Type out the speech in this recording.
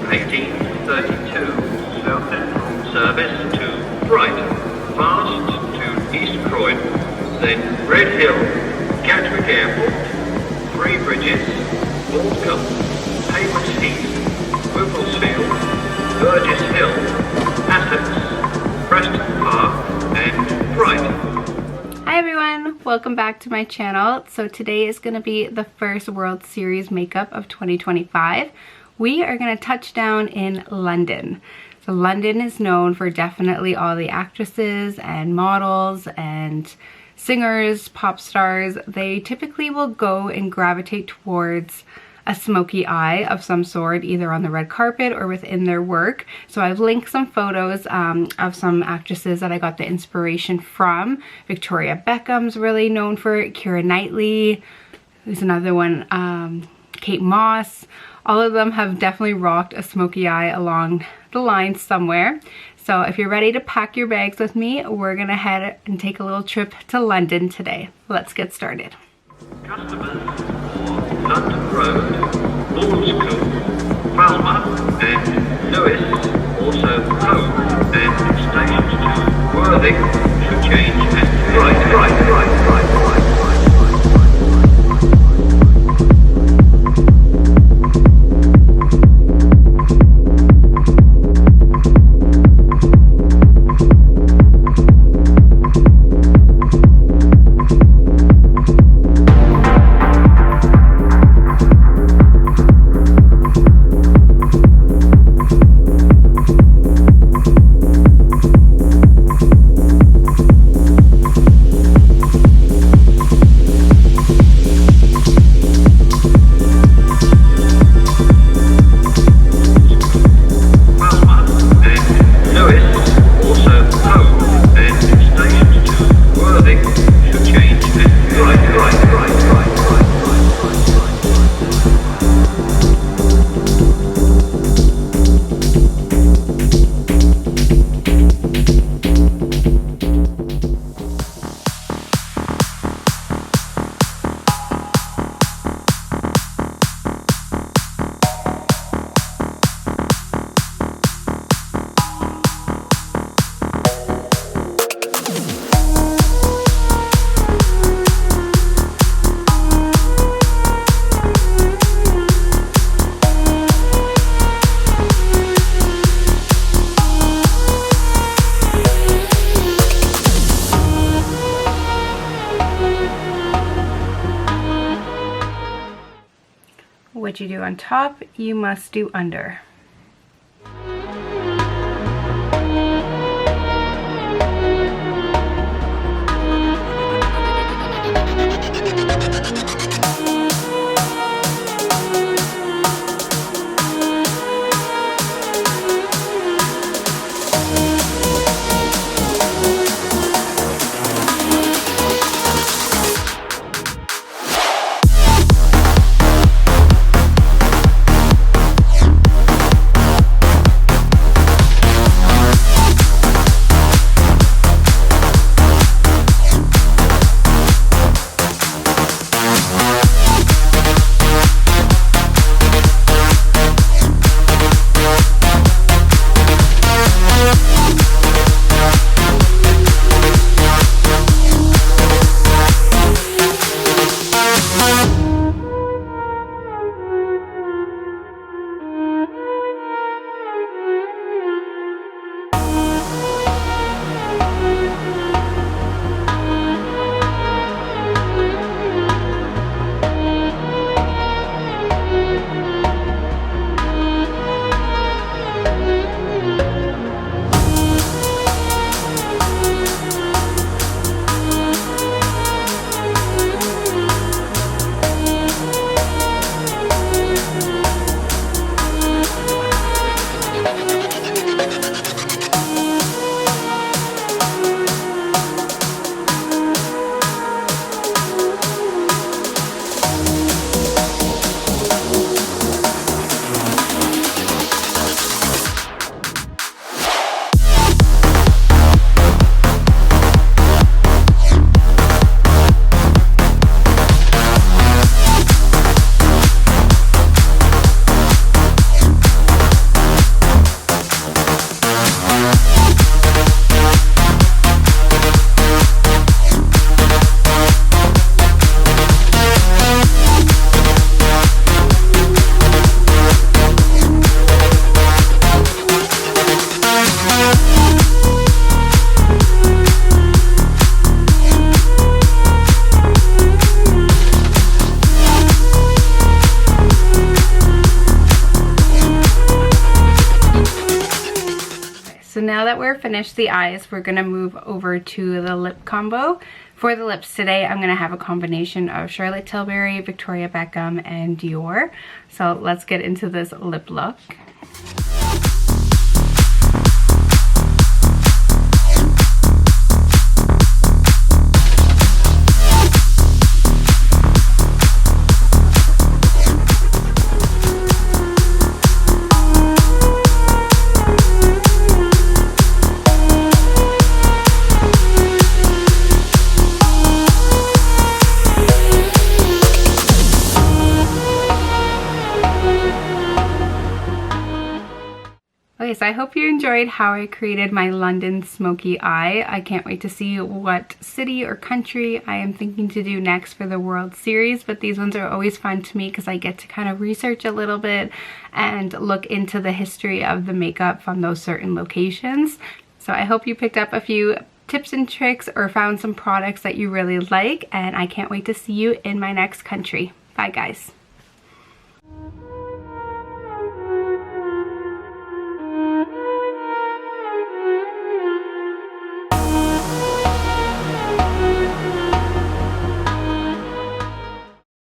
1832, South Central. Service to Brighton, fast to East Croydon, then Red Hill, Gatwick Airport, Three Bridges, Waltham, Haywards Heath, Wimblesfield, Burgess Hill, Essex, Preston Park, and Brighton. Hi everyone, welcome back to my channel. So today is going to be the first World Series makeup of 2025. We are going to touch down in London. So London is known for definitely all the actresses and models and singers, pop stars. They typically will go and gravitate towards a smoky eye of some sort, either on the red carpet or within their work. So I've linked some photos of some actresses that I got the inspiration from. Victoria Beckham's really known for it. Kiera Knightley, there's another one, Kate Moss. All of them have definitely rocked a smoky eye along the line somewhere. So if you're ready to pack your bags with me, we're gonna head and take a little trip to London today. Let's get started. Customers for London Road, Lawnscool, Falmer and Lewis, also Hove and stations to Worthing should change and right. What you do on top, you must do under. now that we're finished the eyes, we're gonna move over to the lip combo. For the lips today, I'm gonna have a combination of Charlotte Tilbury, Victoria Beckham, and Dior. So let's get into this lip look. Okay, so I hope you enjoyed how I created my London smoky eye. I can't wait to see what city or country I am thinking to do next for the World Series, but these ones are always fun to me because I get to kind of research a little bit and look into the history of the makeup from those certain locations. So I hope you picked up a few tips and tricks or found some products that you really like, and I can't wait to see you in my next country. Bye guys.